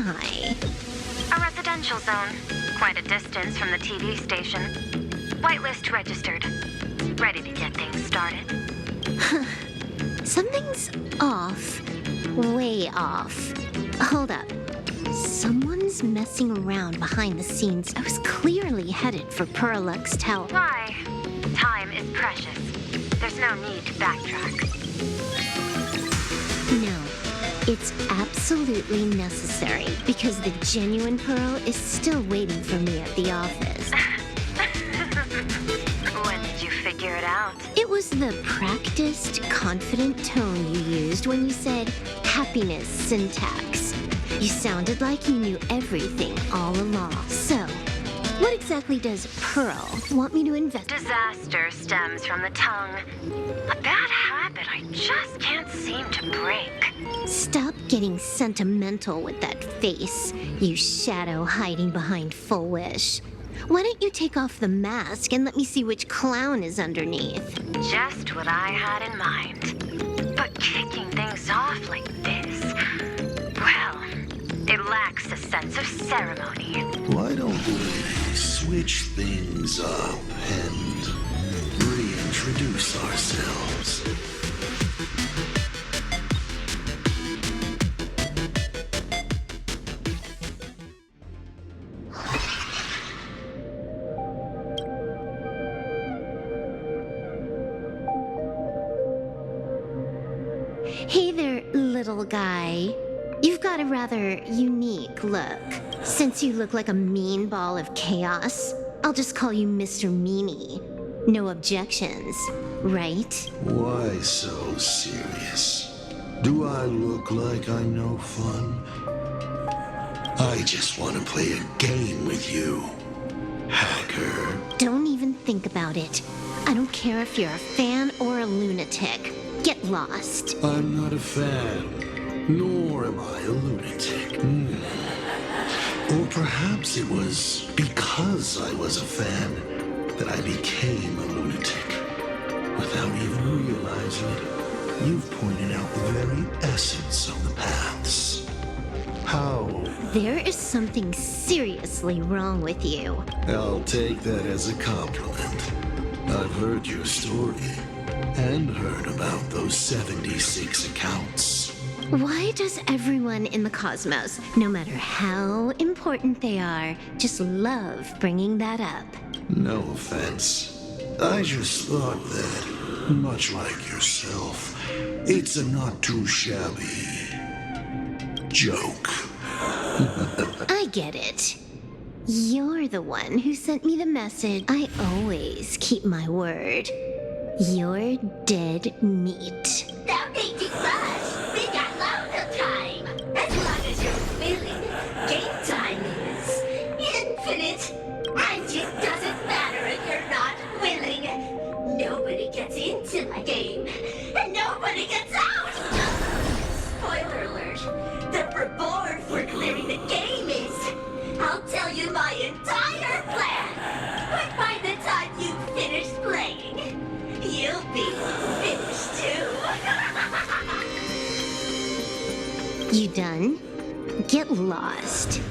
I? A residential zone. Quite a distance from the TV station. Whitelist registered. Ready to get things started. Something's off. Way off. Hold up. Someone's messing around behind the scenes. I was clearly headed for Perlux Tower. Why? Time is precious. There's no need to backtrack. No, it's absolutely necessary because the genuine Pearl is still waiting for me at the office. When did you figure it out? It was the practiced, confident tone you used when you said happiness syntax. You sounded like you knew everything all along. So, what exactly does Pearl want me to invest? Disaster stems from the tongue. A bad habit I just can't seem to break. Stop getting sentimental with that face, you shadow hiding behind Full Wish. Why don't you take off the mask and let me see which clown is underneath? Just what I had in mind. But kicking things off like this, well, it lacks a sense of ceremony. Why don't we switch things up and reintroduce ourselves? Hey there, little guy. You've got a rather unique look. Since you look like a mean ball of chaos, I'll just call you Mr. Meanie. No objections, right? Why so serious? Do I look like I'm no fun? I just want to play a game with you, hacker. Don't even think about it. I don't care if you're a fan or a lunatic. Get lost. I'm not a fan, nor am I a lunatic. Or perhaps it was because I was a fan that I became a lunatic. Without even realizing it, you've pointed out the very essence of the paths. How? There is something seriously wrong with you. I'll take that as a compliment. I've heard your story and heard about those 76 accounts. Why does everyone in the cosmos, no matter how important they are, just love bringing that up? No offense. I just thought that, much like yourself, it's a not too shabby joke. I get it. You're the one who sent me the message. I always keep my word. You're dead meat. Stop making fuss. We got loads of time. As long as you're willing, game time is infinite. And it doesn't matter if you're not willing. Nobody gets into my game, and nobody gets out. Spoiler alert. The reward for clearing the game is I'll tell you my entire plan. But by the time you finish playing, you'll be finished too. You done? Get lost.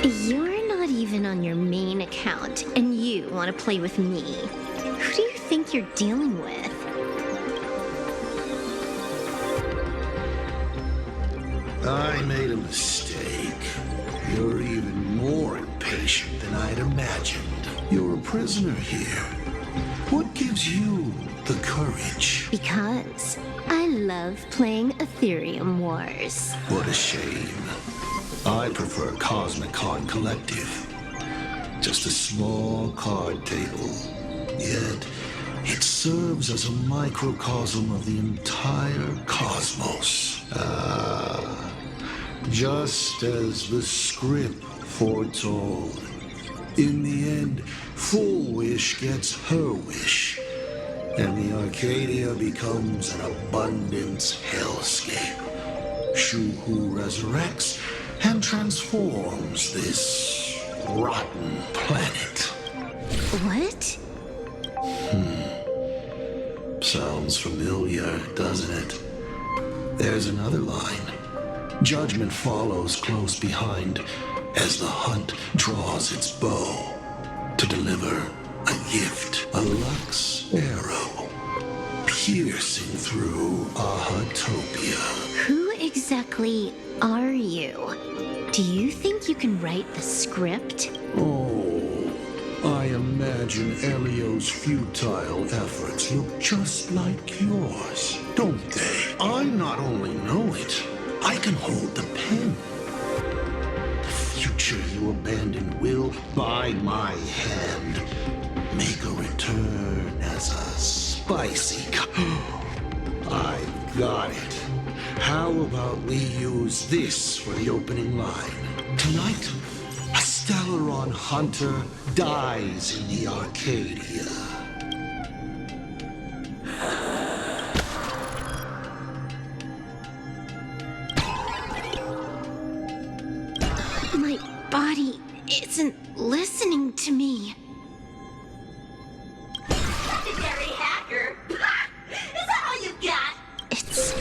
You're not even on your main account, and you want to play with me. Who do you think you're dealing with? I made a mistake. You're even more impatient than I'd imagined. You're a prisoner here. What gives you the courage? Because I love playing Ethereum Wars. What a shame. I prefer Cosmic Card Collective. Just a small card table. Yet, it serves as a microcosm of the entire cosmos. Just as the script foretold. In the end, Full Wish gets her wish, and the Arcadia becomes an abundance hellscape. Shu-Hu resurrects and transforms this rotten planet. What? Sounds familiar, doesn't it? There's another line. Judgment follows close behind as the hunt draws its bow to deliver a gift, a luxe arrow, piercing through Ahatopia. Who exactly are you? Do you think you can write the script? Oh, I imagine Elio's futile efforts look just like yours, don't they? I not only know it, I can hold the pen. The future you abandoned will, by my hand, make a return as a spicy I've got it. How about we use this for the opening line? Tonight, a Stellaron hunter dies in the Arcadia. My body isn't listening to me. Legendary hacker! Is that all you got? It's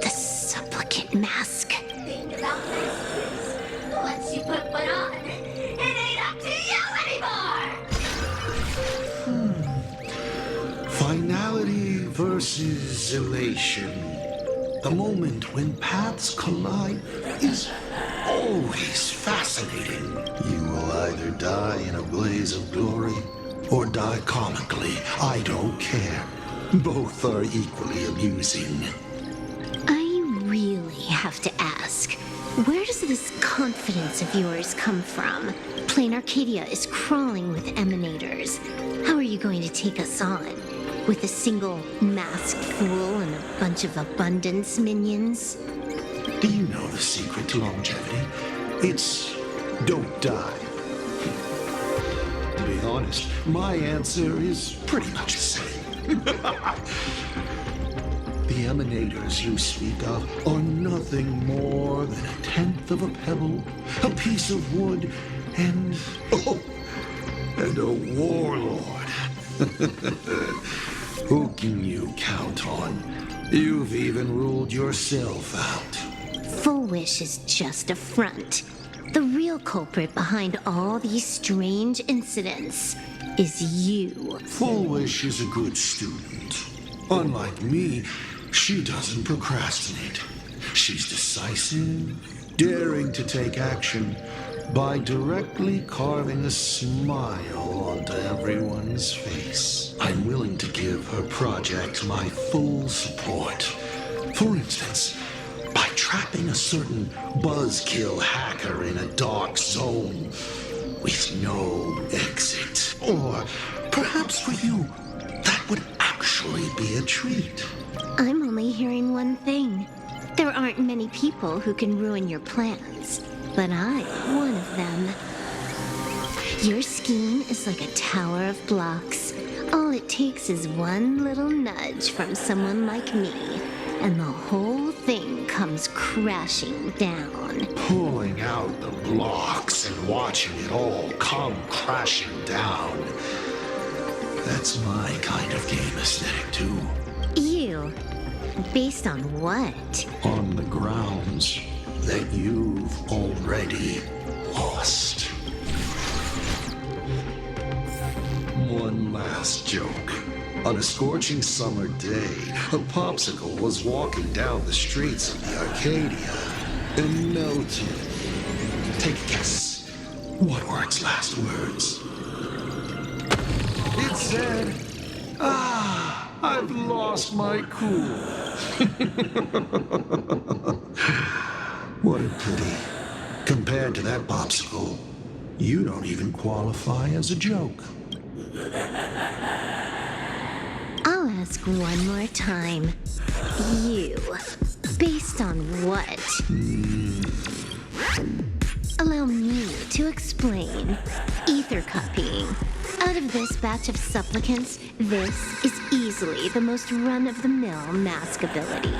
the supplicant mask. Think about this. Once you put one on, it ain't up to you anymore! Finality versus elation. The moment when paths collide is always fascinating. You will either die in a blaze of glory or die comically. I don't care. Both are equally amusing. I really have to ask, where does this confidence of yours come from? Planarcadia is crawling with emanators. How are you going to take us on? With a single masked fool and a bunch of abundance minions? Do you know the secret to longevity? It's don't die. To be honest, my answer is pretty much the same. The emanators you speak of are nothing more than a tenth of a pebble, a piece of wood, and a warlord. Who can you count on? You've even ruled yourself out. Full Wish is just a front. The real culprit behind all these strange incidents is you. Full Wish is a good student. Unlike me, she doesn't procrastinate. She's decisive, daring to take action by directly carving a smile onto everyone's face. I'm willing to give her project my full support. For instance, by trapping a certain buzzkill hacker in a dark zone with no exit. Or perhaps for you, that would actually be a treat. I'm only hearing one thing. There aren't many people who can ruin your plans, but I'm one of them. Your scheme is like a tower of blocks. All it takes is one little nudge from someone like me, and the whole thing comes crashing down. Pulling out the blocks and watching it all come crashing down. That's my kind of game aesthetic, too. You? Based on what? On the grounds that you've already lost. One last joke. On a scorching summer day, a popsicle was walking down the streets of the Arcadia and melted. Take a guess. What were its last words? It said, I've lost my cool. What a pity. Compared to that popsicle, you don't even qualify as a joke. I'll ask one more time. You. Based on what? Allow me to explain. Ether copying. Out of this batch of supplicants, this is easily the most run-of-the-mill mask ability.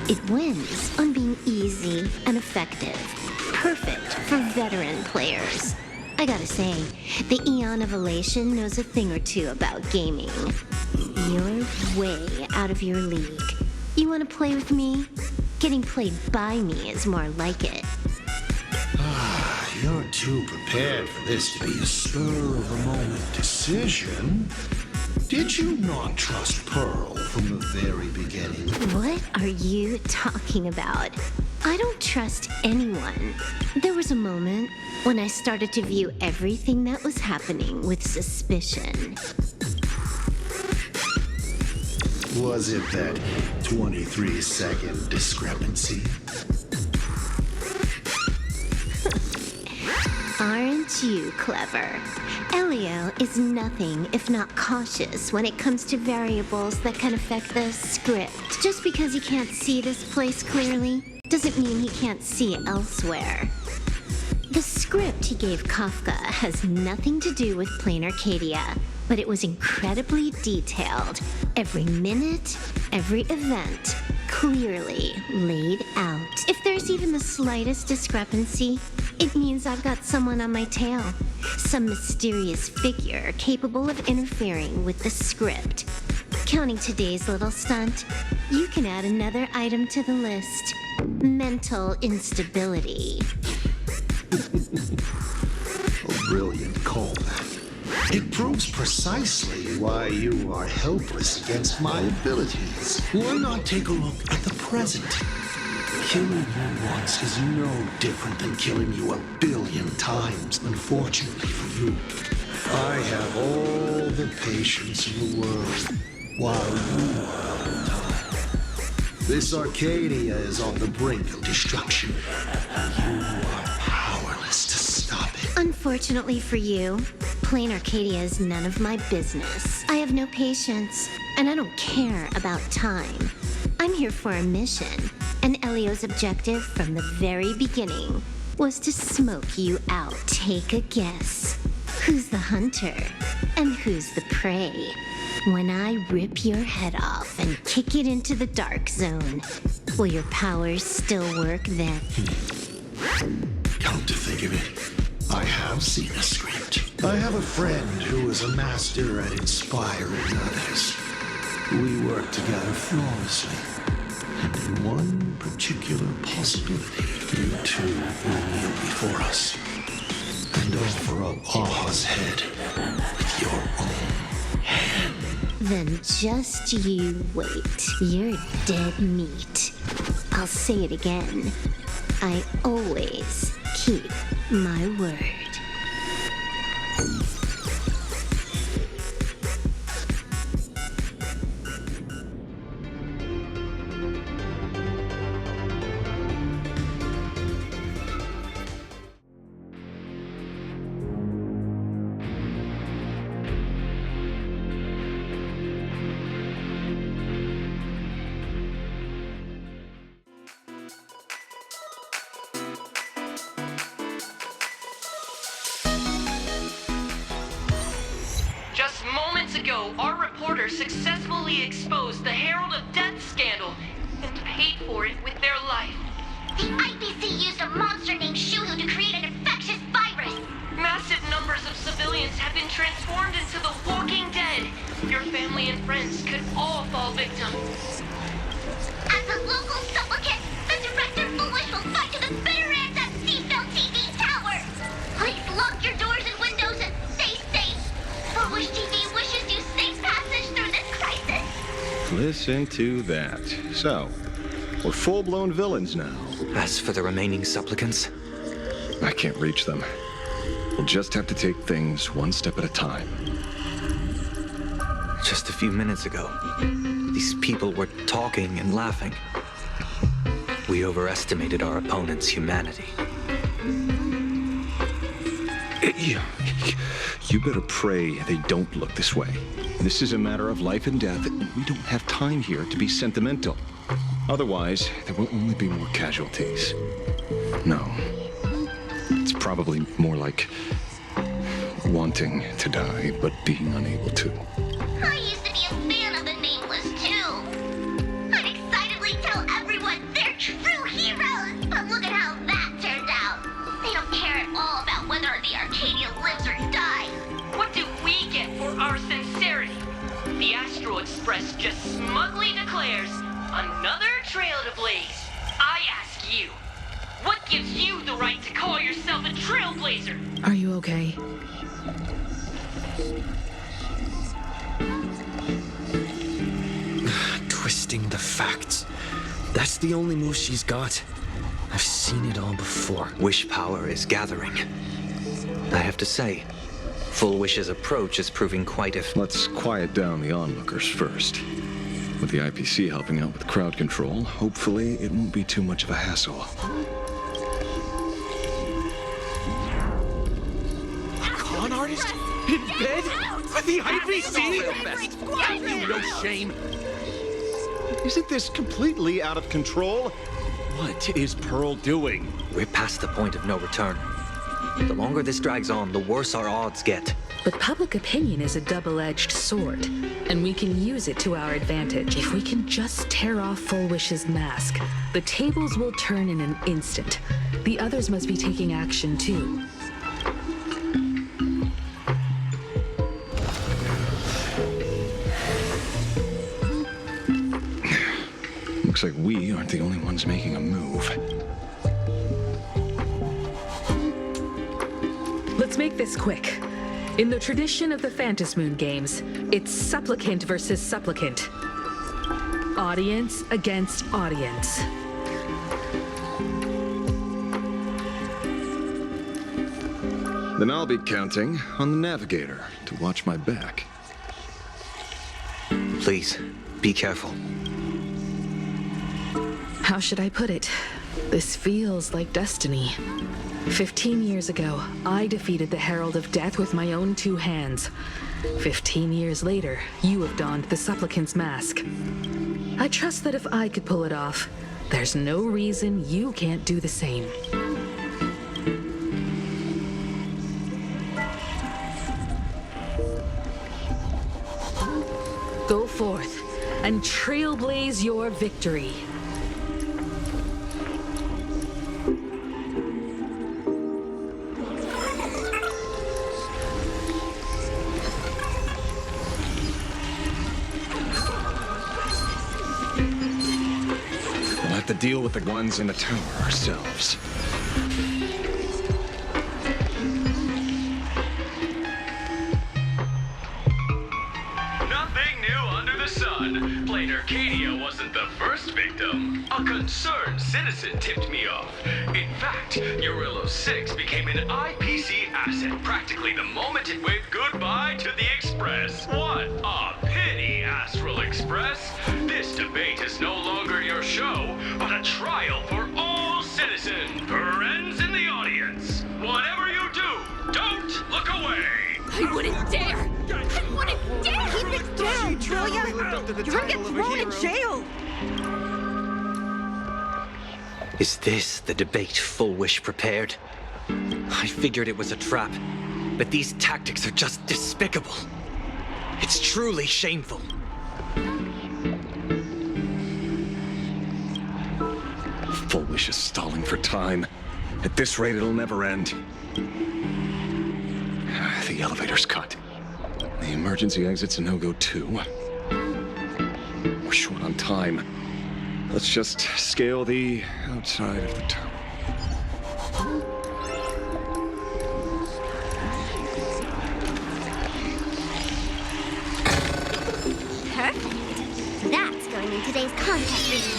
It wins on being easy and effective. Perfect for veteran players. I gotta say, the Eon of Elation knows a thing or two about gaming. You're way out of your league. You want to play with me? Getting played by me is more like it. You're too prepared for this to be a spur-of-the-moment decision. Did you not trust Pearl from the very beginning? What are you talking about? I don't trust anyone. There was a moment when I started to view everything that was happening with suspicion. Was it that 23-second discrepancy? Aren't you clever? Elio is nothing if not cautious when it comes to variables that can affect the script. Just because he can't see this place clearly doesn't mean he can't see elsewhere. The script he gave Kafka has nothing to do with Planarcadia, but it was incredibly detailed. Every minute, every event, clearly laid out. If there's even the slightest discrepancy, it means I've got someone on my tail. Some mysterious figure capable of interfering with the script. Counting today's little stunt, you can add another item to the list. Mental instability. A brilliant callback. It proves precisely why you are helpless against my abilities. Why not take a look at the present? Killing you once is no different than killing you 1 billion times, unfortunately for you. I have all the patience in the world, while you are out of time. This Arcadia is on the brink of destruction. You are powerless to stop it. Unfortunately for you, Planarcadia is none of my business. I have no patience, and I don't care about time. I'm here for a mission, and Elio's objective from the very beginning was to smoke you out. Take a guess. Who's the hunter, and who's the prey? When I rip your head off and kick it into the dark zone, will your powers still work then? Come to think of it, I have seen a script. I have a friend who is a master at inspiring others. We work together flawlessly. And in one particular possibility, you two will kneel before us and offer up Aha's head with your own hand. Then just you wait. You're dead meat. I'll say it again. I always keep my word. Just moments ago, our reporter successfully exposed the Herald of Death scandal and paid for it with their life. The IPC used a monster named Shulu to create an infectious virus. Massive numbers of civilians have been transformed into the Walking Dead. Your family and friends could all fall victim. As a local supplicant, the Director Foolish will fight to the bitter end at Seafell TV Tower. Please lock your doors and windows and stay safe. Foolish TV wishes you safe passage through this crisis. Listen to that. So, we're full-blown villains now. As for the remaining supplicants, I can't reach them. We'll just have to take things one step at a time. just a few minutes ago, these people were talking and laughing. We overestimated our opponent's humanity. You better pray they don't look this way. This is a matter of life and death, and we don't have time here to be sentimental. Otherwise, there will only be more casualties. No. It's probably more like wanting to die, but being unable to. I used to be a fan of the Nameless, too. I'd excitedly tell everyone they're true heroes, but look at how that turned out. They don't care at all about whether the Arcadia lives or dies. What do we get for our sincerity? The Astral Express just smugly declares, another blazer. Are you okay? Twisting the facts. That's the only move she's got. I've seen it all before. Wish power is gathering. I have to say, Full Wish's approach is proving quite Let's quiet down the onlookers first. With the IPC helping out with crowd control, hopefully it won't be too much of a hassle. Con artist? In bed? With the IPC? You no shame. Isn't this completely out of control? What is Pearl doing? We're past the point of no return. The longer this drags on, the worse our odds get. But public opinion is a double-edged sword, and we can use it to our advantage. If we can just tear off Full Wish's mask, the tables will turn in an instant. The others must be taking action too. Looks like we aren't the only ones making a move. Let's make this quick. In the tradition of the Phantasmoon games, it's supplicant versus supplicant. Audience against audience. Then I'll be counting on the navigator to watch my back. Please, be careful. How should I put it? This feels like destiny. 15 years ago, I defeated the Herald of Death with my own 2 hands. 15 years later, you have donned the Supplicant's mask. I trust that if I could pull it off, there's no reason you can't do the same. Go forth and trailblaze your victory. We'll have to deal with the ones in the tower ourselves. Nothing new under the sun. Planarcadia wasn't the first victim. A concerned citizen tipped me off. In fact, Urillo 6 became an IPC asset practically the moment it waved goodbye to the Express. What a pity, Astral Express. This debate is no longer your show, but a trial for all citizens. Friends in the audience, whatever you do, don't look away. I wouldn't dare! I wouldn't dare! Keep it down, will ya? You're gonna get thrown in jail! Is this the debate Full Wish prepared? I figured it was a trap, but these tactics are just despicable. It's truly shameful. Full Wish is stalling for time. At this rate, it'll never end. The elevator's cut. The emergency exit's a no-go too. We're short on time. Let's just scale the outside of the tower. Perfect. That's going in today's contest review.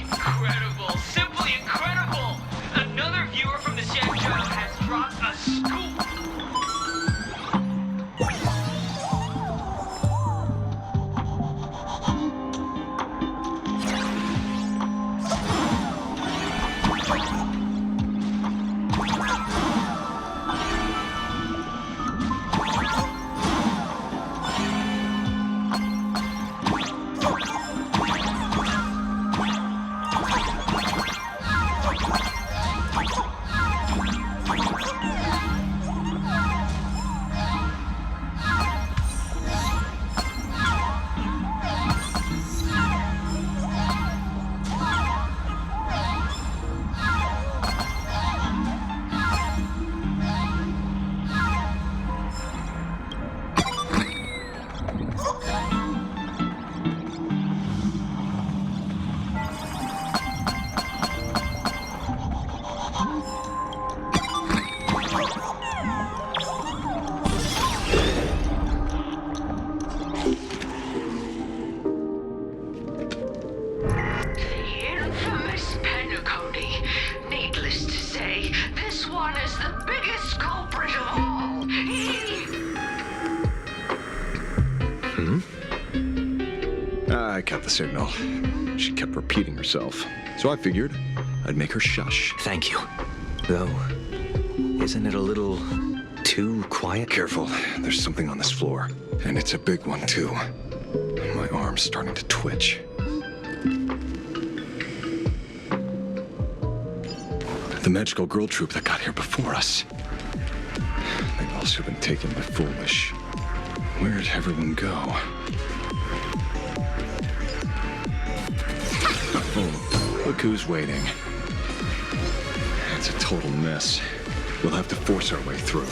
Incredible, simply incredible! Another viewer from the Sandchild has dropped a scoop! got the signal. She kept repeating herself. So I figured I'd make her shush. Thank you. Though, isn't it a little too quiet? Careful, there's something on this floor. And it's a big one, too. My arm's starting to twitch. The magical girl troupe that got here before us. They've also been taken by Foolish. Where'd everyone go? Oh, look who's waiting. It's a total mess. We'll have to force our way through.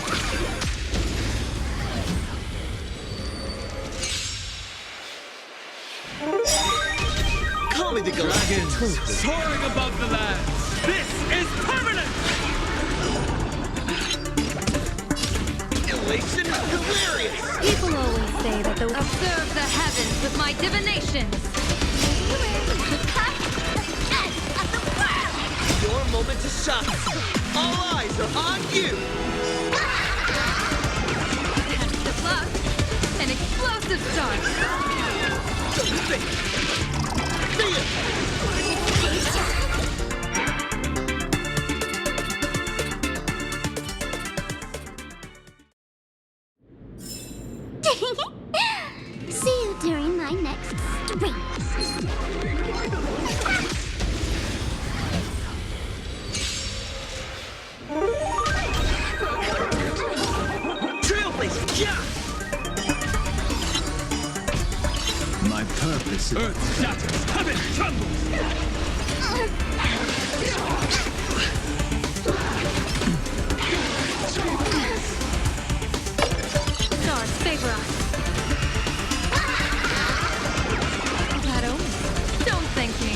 Call me the Galactic soaring above the lands. This is permanent! Elation is hilarious! People always say that the observe the heavens with my divinations. Your moment to shine. All eyes are on you. That's the luck. An explosive start. Don't think. See See you during my next stream. Trailblazer, yeah! My purpose is... Earth shatters, heaven trembles! Stars favor us. That omen. Don't thank me.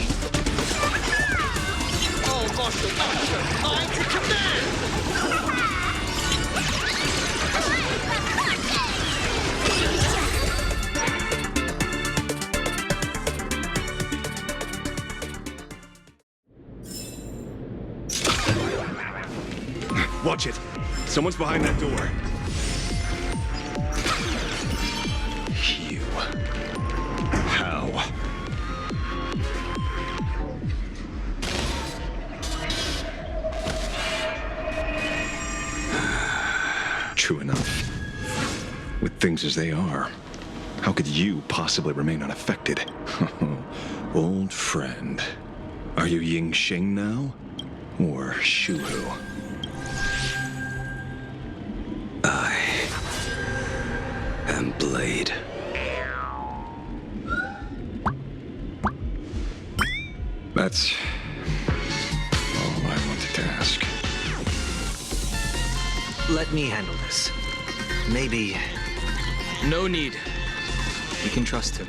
All martial arts are mine to command! Watch it. Someone's behind that door. You. How? True enough. With things as they are, how could you possibly remain unaffected? Old friend. Are you Ying Sheng now? Or Shuhu? And Blade. That's all I wanted to ask. Let me handle this. Maybe... No need. You can trust him.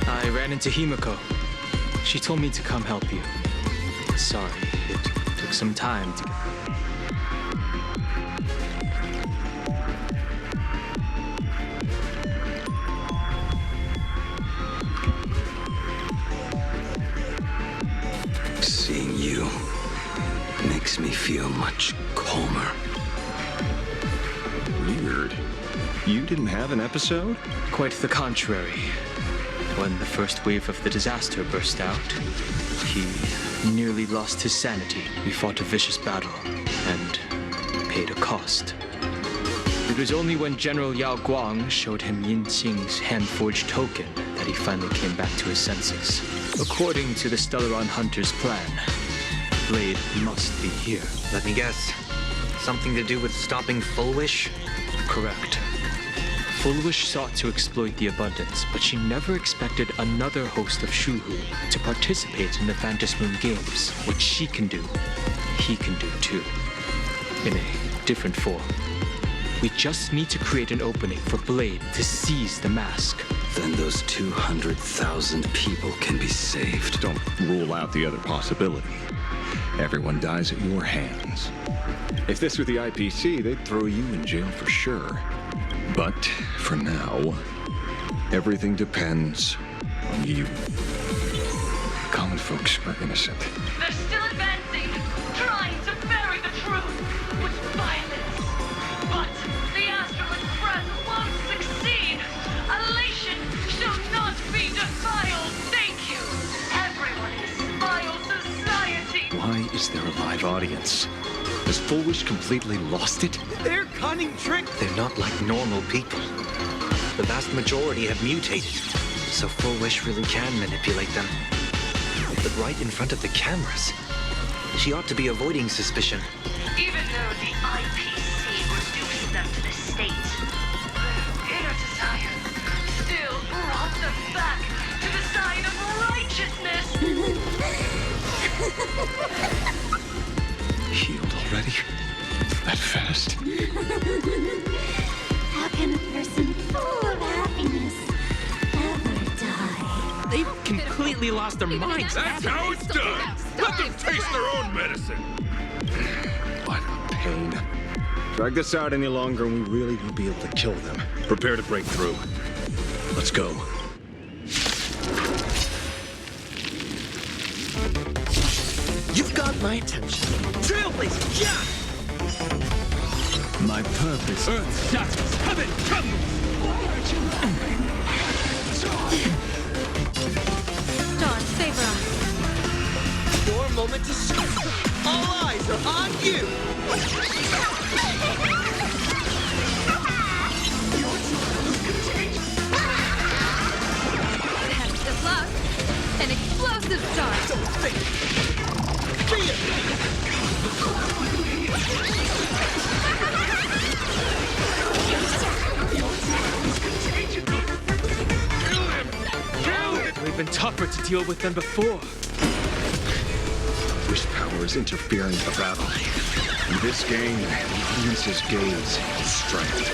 I ran into Himiko. She told me to come help you. Sorry, it took some time to... Seeing you makes me feel much calmer. Weird. You didn't have an episode? Quite the contrary. When the first wave of the disaster burst out, he nearly lost his sanity. We fought a vicious battle and paid a cost. It was only when General Yao Guang showed him Yin Xing's hand-forged token that he finally came back to his senses. According to the Stellaron Hunter's plan, Blade must be here. Let me guess. Something to do with stopping Fullwish? Correct. Fullwish sought to exploit the abundance, but she never expected another host of Shuhu to participate in the Phantasmoon Games. What she can do, he can do too. In a different form. We just need to create an opening for Blade to seize the mask. Then those 200,000 people can be saved. Don't rule out the other possibility. Everyone dies at your hands. If this were the IPC, they'd throw you in jail for sure. But for now, everything depends on you. Common folks are innocent. They're still advancing, trying to bury the truth with violence. But the Astral Express won't succeed. Elation shall not be defiled. Thank you. Everyone in Smile Society. Why is there a live audience? Has Full Wish completely lost it? They're cunning tricks. They're not like normal people. The vast majority have mutated, so Full Wish really can manipulate them. But right in front of the cameras, she ought to be avoiding suspicion. Even though the IPC reduced them to the state, their inner desire still brought them back to the side of righteousness. Healed already? That fast? How can a person full of happiness ever die? They've completely lost their minds. That's how it's done. Let them taste their own medicine. What a pain. Drag this out any longer and we really won't be able to kill them. Prepare to break through. Let's go. You've got my attention. Trailblazer, yeah! My purpose. Earth shatters, heaven trembles! Dawn, save us. Your moment to shine. All eyes are on you! Perhaps the luck. An explosive start. Don't think. See it! We've been tougher to deal with than before. Wish power is interfering with the battle. In this game, the audience's gaze is strength.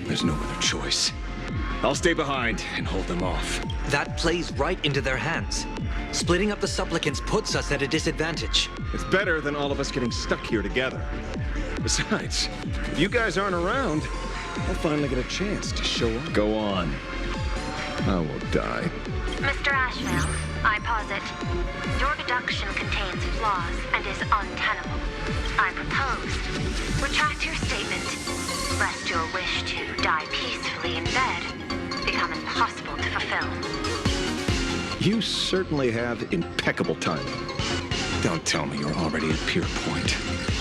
There's no other choice. I'll stay behind and hold them off. That plays right into their hands. Splitting up the supplicants puts us at a disadvantage. It's better than all of us getting stuck here together. Besides, if you guys aren't around, I'll finally get a chance to show up. Go on. I won't die. Mr. Ashvale, I posit, your deduction contains flaws and is untenable. I propose, retract your statement, lest your wish to die peacefully in bed become impossible to fulfill. You certainly have impeccable timing. Don't tell me you're already at Pier Point.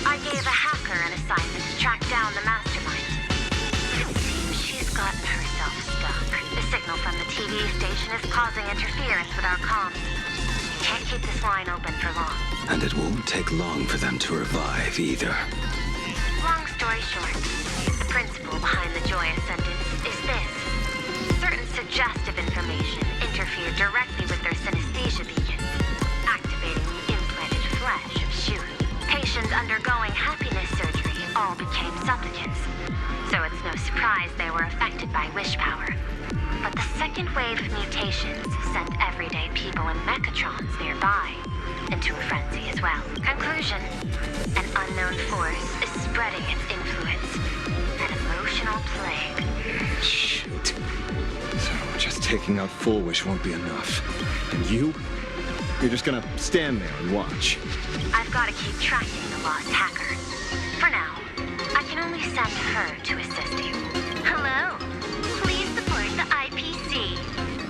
I gave a hacker an assignment to track down the mastermind. But it seems she's gotten herself stuck. The signal from the TV station is causing interference with our comms. Can't keep this line open for long. And it won't take long for them to revive either. Long story short, the principle behind the joyous sentence is this. Certain suggestive information interfered directly with their synesthesia beacons, activating the implanted flesh of Shuri. Patients undergoing happiness surgery all became supplicants, so it's no surprise they were affected by wish power. But the second wave of mutations sent everyday people and mechatrons nearby into a frenzy as well. Conclusion, an unknown force is spreading its influence. An emotional plague. Shoot. So just taking out Full Wish won't be enough. And you? You're just gonna stand there and watch. I've got to keep tracking the lost hacker. For now, I can only send her to assist you. Hello. Please support the IPC.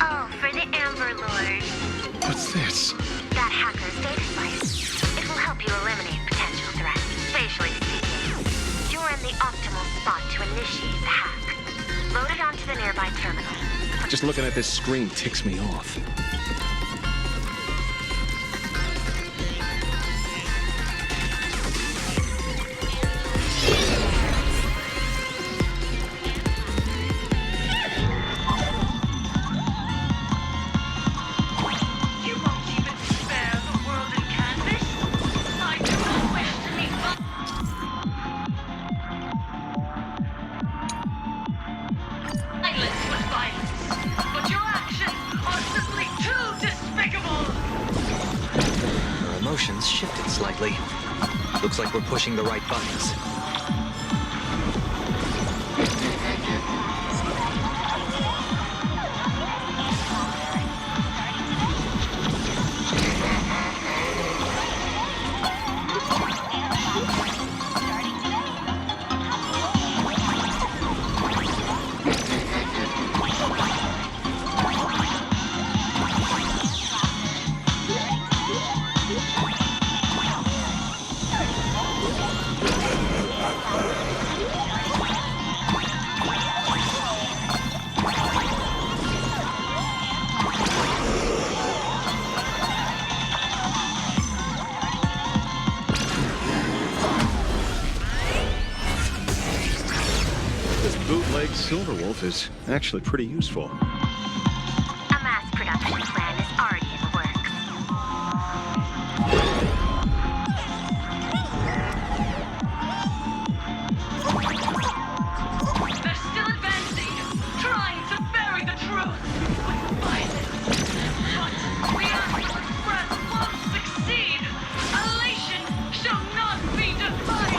Oh, for the Amber Lord. What's this? That hacker's data slice. It will help you eliminate potential threats. Spatially speaking, you're in the optimal spot to initiate the hack. Load it onto the nearby terminal. Just looking at this screen ticks me off. You won't even spare the world in canvas? I do not wish to be violence with violence, but your actions are simply too despicable! Her emotions shifted slightly. Looks like we're pushing the right buttons. Bootleg Silverwolf is actually pretty useful. A mass production plan is already in the works. They're still advancing, trying to bury the truth with violence. But the Astral Express won't succeed. Elation shall not be defiled.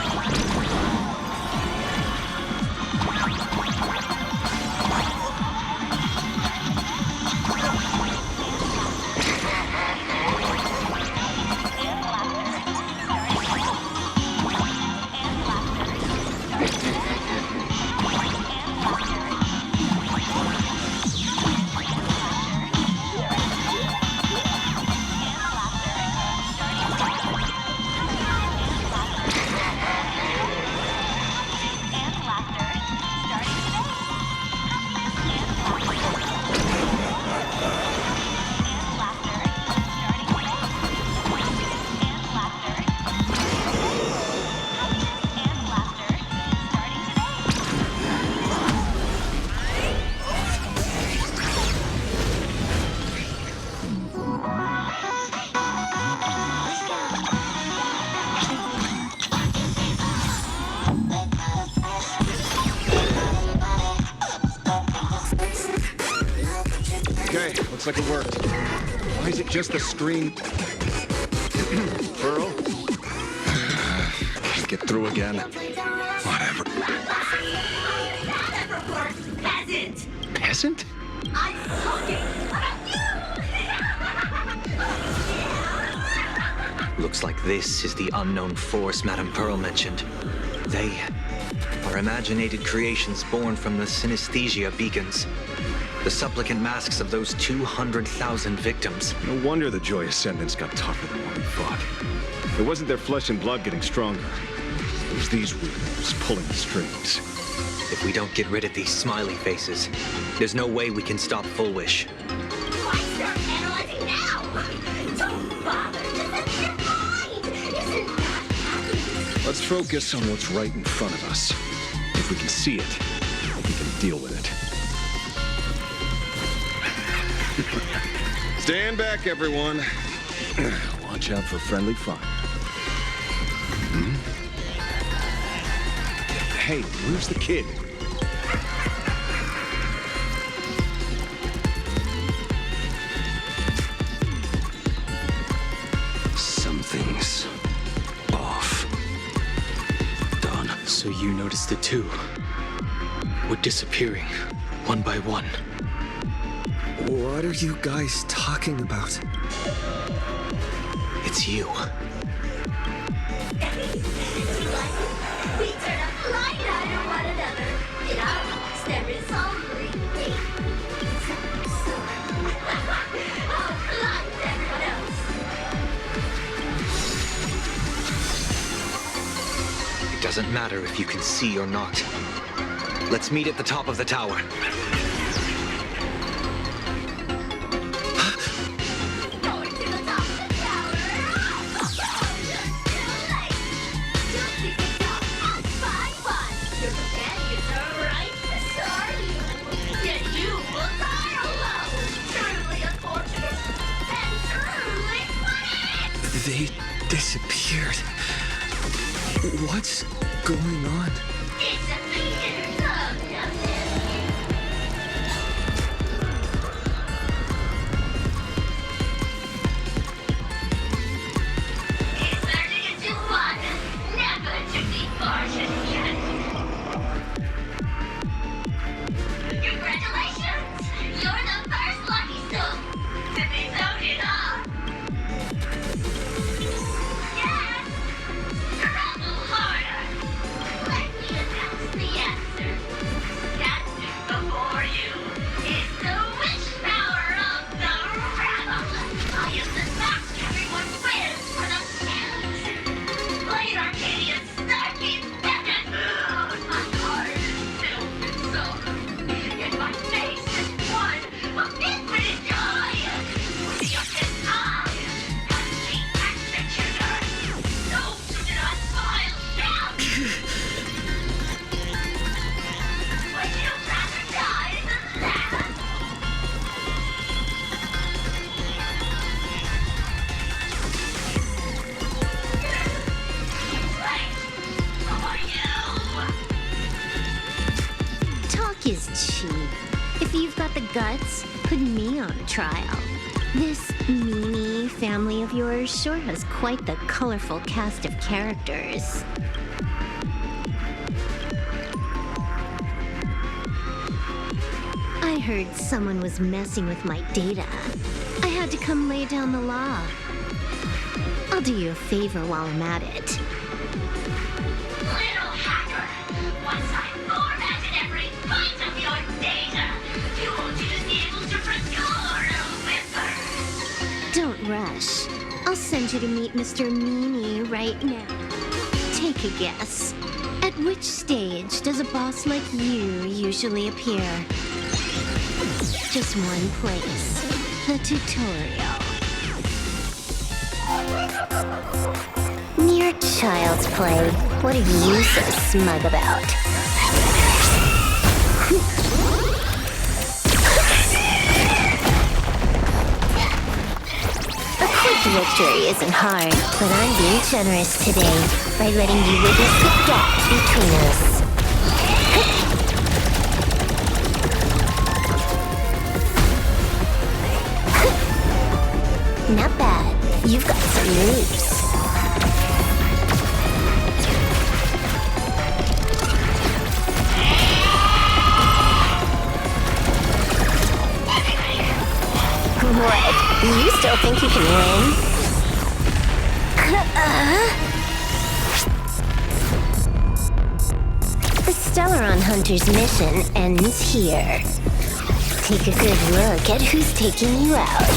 Okay, looks like it worked. Why is it just the screen? Pearl? Can't get through again. Whatever. Peasant! Peasant? I'm talking about you! Looks like this is the unknown force Madame Pearl mentioned. They are imaginated creations born from the synesthesia beacons. The supplicant masks of those 200,000 victims. No wonder the Joy Ascendants got tougher than what we thought. It wasn't their flesh and blood getting stronger. It was these weirdos pulling the strings. If we don't get rid of these smiley faces, there's no way we can stop Full Wish. Why start analyzing now? Don't bother, just let your mind! Isn't that happy? Let's focus on what's right in front of us. If we can see it, we can deal with it. Stand back, everyone. Watch out for friendly fire. Hmm? Hey, where's the kid? Something's off. Dawn. So you noticed it too? We're disappearing, one by one. What are you guys talking about? It's you. We turn a blind eye to one another. In our lives, there is only me. So, I'll blind everyone else. It doesn't matter if you can see or not. Let's meet at the top of the tower. Going to the top of the tower. Too late. You'll see the top one by one. Your companions are right beside you. Yet you will die alone. Truly unfortunate and truly funny. They disappeared. What's going on? Disappeared of nothing. It's starting to do what? guts, put me on trial. This meanie family of yours sure has quite the colorful cast of characters. I heard someone was messing with my data. I had to come lay down the law. I'll do you a favor while I'm at it. Little hacker, once I formatted every byte of your data, you won't just be able to restore a whisper. Don't rush. I'll send you to meet Mr. Meanie right now. Take a guess. At which stage does a boss like you usually appear? Just one place. The tutorial. Mere child's play. What are you so smug about? A quick victory isn't hard, but I'm being generous today by letting you witness the gap between us. Not bad. You've got some moves. What? You still think you can win? The Stellaron Hunter's mission ends here. Take a good look at who's taking you out.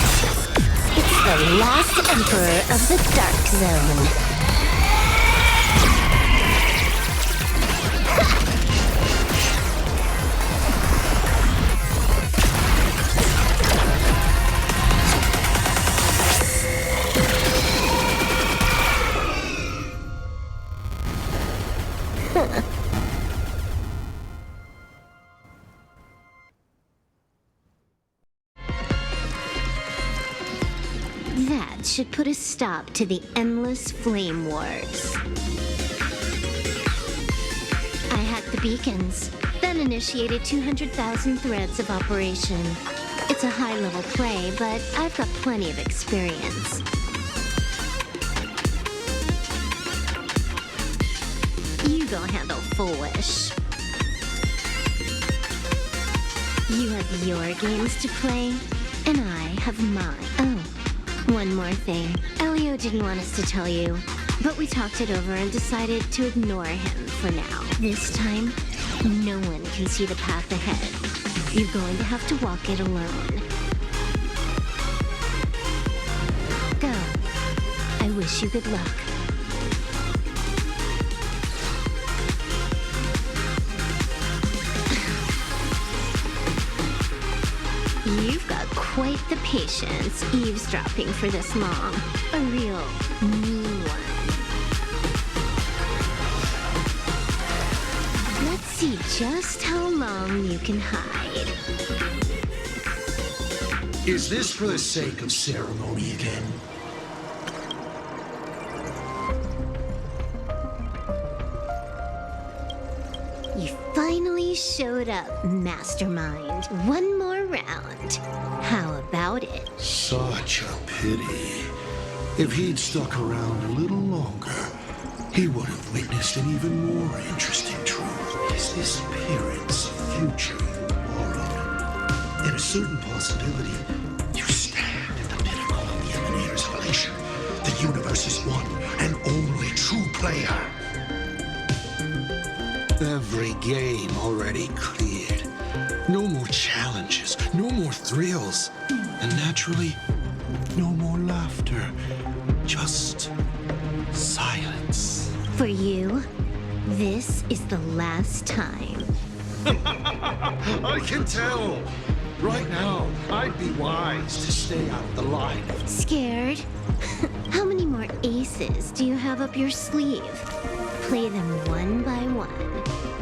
It's the last Emperor of the Dark Zone. That should put a stop to the endless flame wars. I hacked the beacons, then initiated 200,000 threads of operation. It's a high-level play, but I've got plenty of experience. You go handle Full Wish. You have your games to play, and I have mine. Oh. One more thing. Elio didn't want us to tell you, but we talked it over and decided to ignore him for now. This time, no one can see the path ahead. You're going to have to walk it alone. Go. I wish you good luck. You've got quite the patience eavesdropping for this long. A real mean one. Let's see just how long you can hide. Is this for the sake of ceremony again? You finally showed up, Mastermind. One more round. How about it? Such a pity. If he'd stuck around a little longer, he would have witnessed an even more interesting truth. Is this appearance a future you borrowed? In a certain possibility, you stand at the pinnacle of the Emanator's elation. The universe's one and only true player. Every game already cleared. No more challenges, no more thrills, and naturally, no more laughter. Just silence. For you, this is the last time. I can tell. Right now, I'd be wise to stay out of the line. Scared? How many more aces do you have up your sleeve? Play them one by one.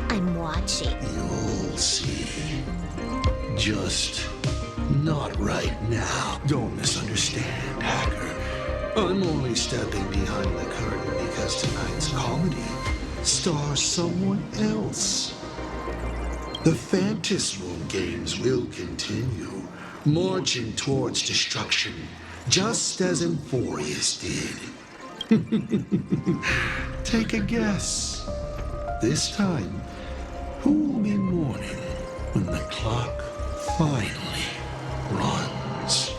I'm watching. You'll see. Just not right now. Don't misunderstand, Hacker. I'm only stepping behind the curtain because tonight's comedy stars someone else. The Fantasroom games will continue, marching towards destruction, just as Emphorius did. Take a guess. This time, who will be mourning when the clock finally runs?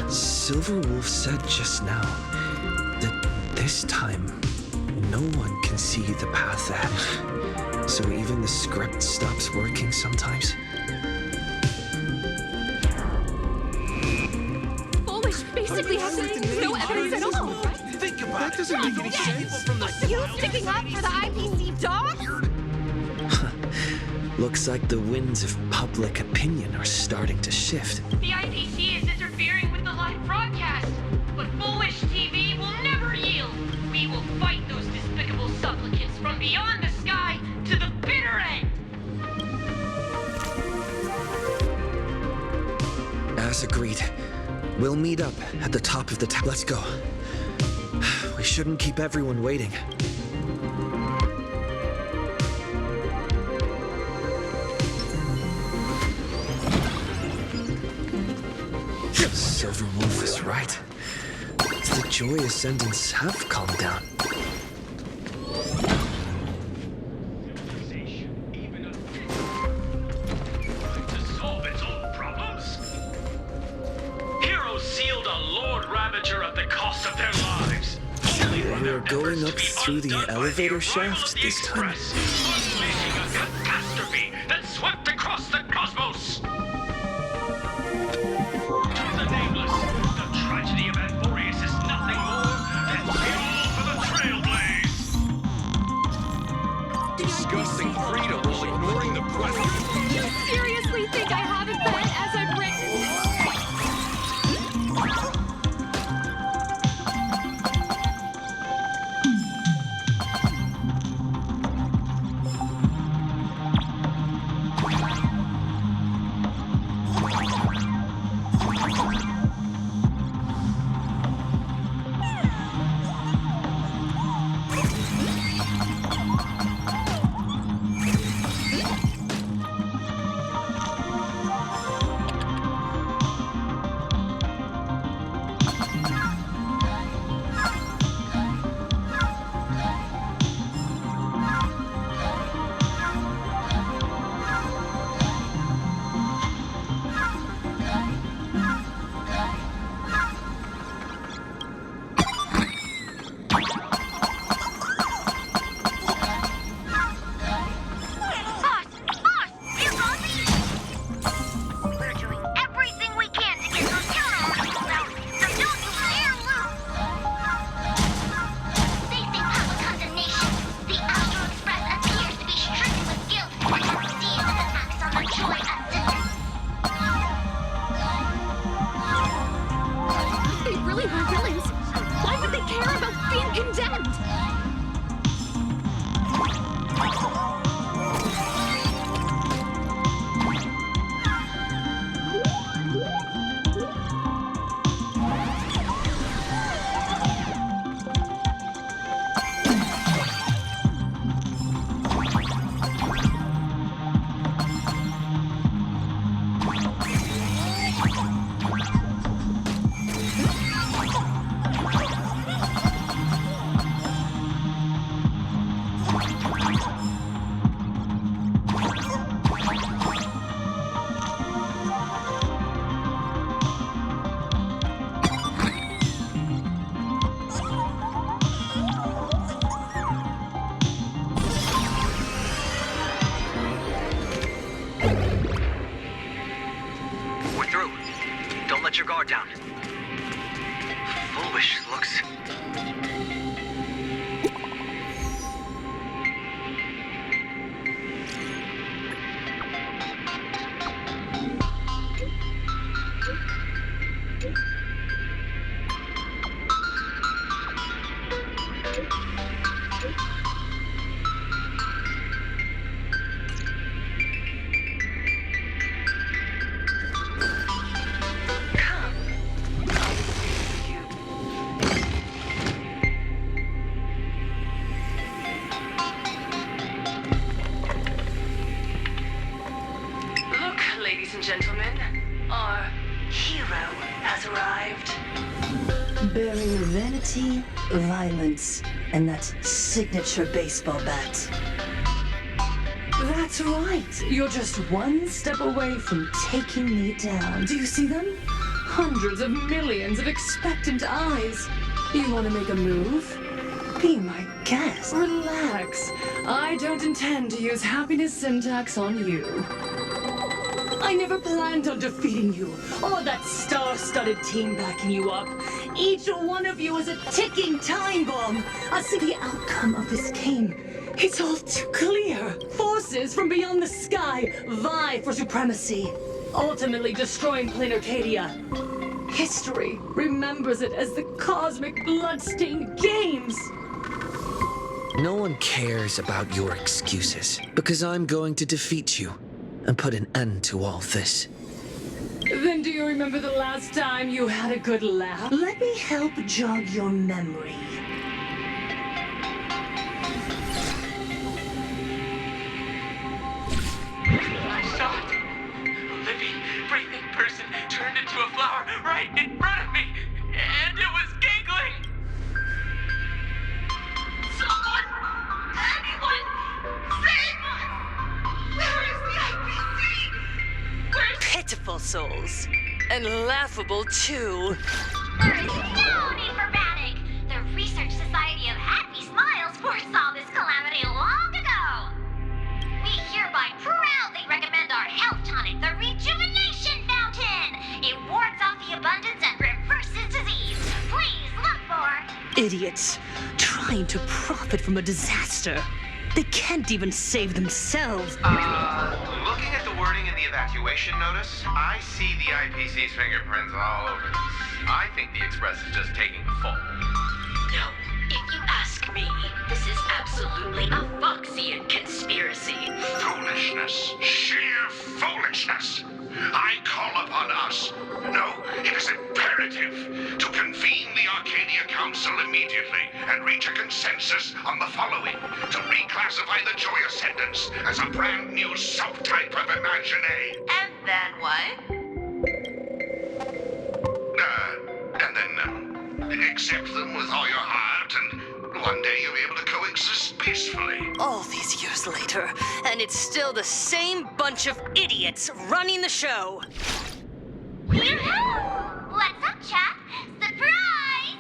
Silverwolf said just now that this time no one can see the path ahead. So even the script stops working sometimes. Foolish basically has no evidence at all. Think about it. That doesn't make any sense. You sticking up for the IPC dog? Looks like the winds of public opinion are starting to shift. The IPC is interfering with the live broadcast, but Foolish TV will never yield. We will fight those despicable supplicants from beyond the sky to the bitter end. As agreed, we'll meet up at the top of the tower. Let's go. We shouldn't keep everyone waiting. Silverwolf is right. The Joy Ascendants have calmed down. To solve its own problems? Heroes sealed a Lord Ravager at the cost of their lives. Only for their We're going efforts up to be through the undone by elevator the arrival shaft of the this time. Express, unleashing a catastrophe that swept across the cosmos. To the nameless, the tragedy of Emphorius is nothing more than fuel for the Trailblaze. Discussing freedom while ignoring the question. You seriously think I haven't read as I've written? They really were villains. Why would they care about being condemned? brutality, violence, and that signature baseball bat. That's right. You're just one step away from taking me down. Do you see them? Hundreds of millions of expectant eyes. You want to make a move? Be my guest. Relax. I don't intend to use happiness syntax on you. I never planned on defeating you, or that star-studded team backing you up. Each one of you is a ticking time bomb. I see the outcome of this game. It's all too clear. Forces from beyond the sky vie for supremacy, ultimately destroying Planarcadia. History remembers it as the cosmic bloodstained games. No one cares about your excuses, because I'm going to defeat you and put an end to all this. Then do you remember the last time you had a good laugh? Let me help jog your memory. I saw it. A living, breathing person turned into a flower right in front of me, and it was giggling. Someone! Anyone! Save us! Where is the IPC? Where's... Pitiful souls. And laughable, too. There is no need for panic. The Research Society of Happy Smiles foresaw this calamity long ago. We hereby proudly recommend our health tonic, the Rejuvenation Fountain. It wards off the abundance and reverses disease. Please look for... Idiots. Trying to profit from a disaster. They can't even save themselves. Looking at the wording in the evacuation notice, I see the IPC's fingerprints all over this. I think the Express is just taking the fall. No, if you ask me, this is absolutely a Foxian conspiracy. Foolishness. Sheer foolishness. I call upon us. No, it is imperative to convene the Arcadia Council immediately and reach a consensus on the following. To reclassify the Joy Ascendants as a brand new subtype of Imagine. And then what? And then, accept them with all your heart, and one day you'll be able to coexist peacefully. All these years later, and it's still the same bunch of idiots running the show. Yoo-hoo! What's up, chap? Surprise!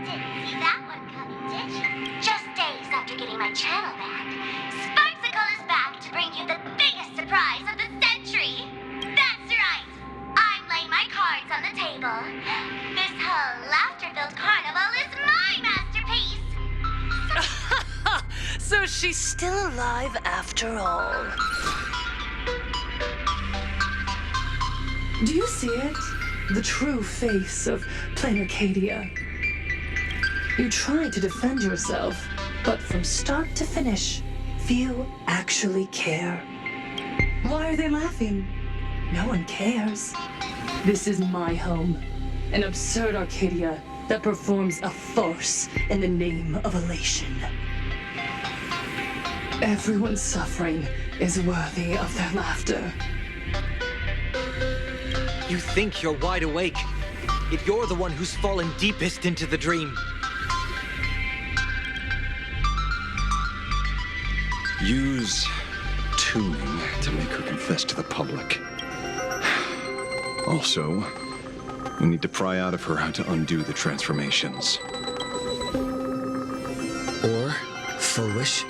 Didn't see that one coming, did you? Just days after getting my channel banned, Sparksicle is back to bring you the biggest surprise of the century. That's right. I'm laying my cards on the table. This whole laughter-filled carnival is my masterpiece. So she's still alive after all. Do you see it? The true face of Planarcadia. You try to defend yourself, but from start to finish, few actually care. Why are they laughing? No one cares. This is my home, an absurd Arcadia that performs a farce in the name of elation. Everyone's suffering is worthy of their laughter. You think you're wide awake, yet you're the one who's fallen deepest into the dream. Use tuning to make her confess to the public. Also, we need to pry out of her how to undo the transformations. Or, foolish,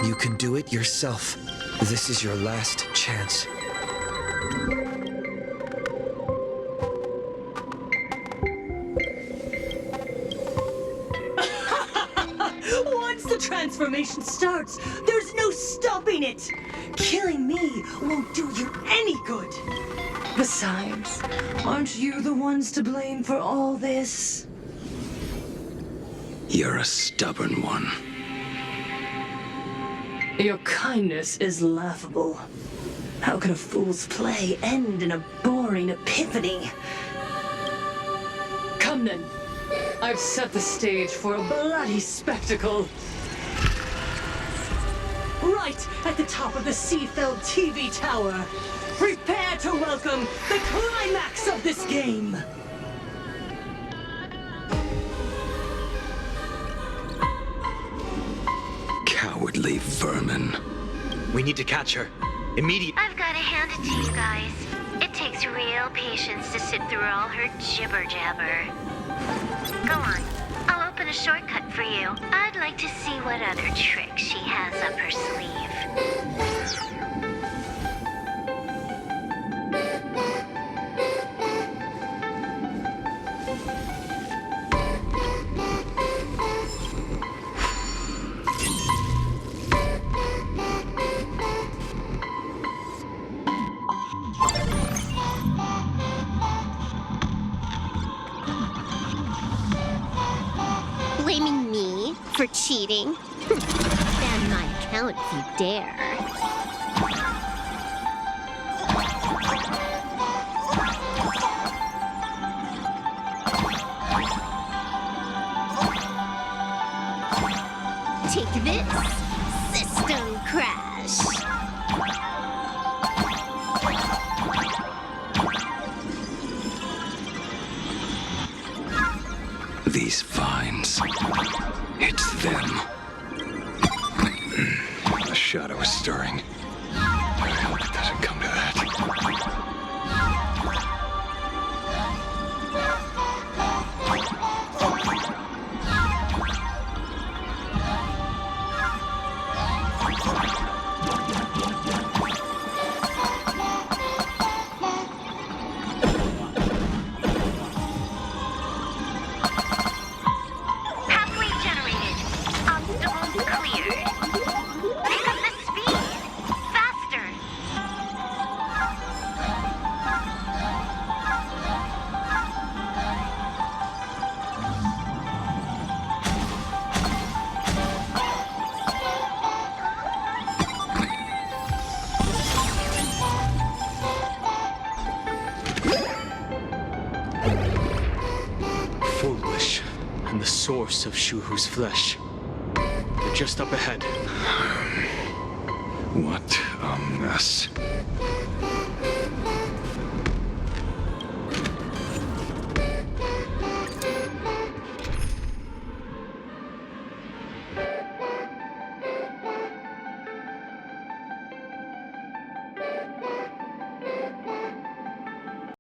you can do it yourself. This is your last chance. Once the transformation starts, there's no stopping it. Killing me won't do you any good. Besides, aren't you the ones to blame for all this? You're a stubborn one. Your kindness is laughable. How can a fool's play end in a boring epiphany? Come then. I've set the stage for a bloody spectacle. Right at the top of the sea-filled TV tower. Prepare to welcome the climax of this game. cowardly vermin. We need to catch her. Immediately. I've got to hand it to you guys. It takes real patience to sit through all her jibber-jabber. Go on. I'll open a shortcut for you. I'd like to see what other tricks she has up her sleeve. Blaming me for cheating? Ban my account if you dare. Take this, System Crash. These vines. It's them. The shadow is stirring. I hope it doesn't come to that. Pathway generated. Obstacles cleared. Pick up the speed. Faster. Foolish, and the source of Shuhu's flesh. They're just up ahead. What a mess.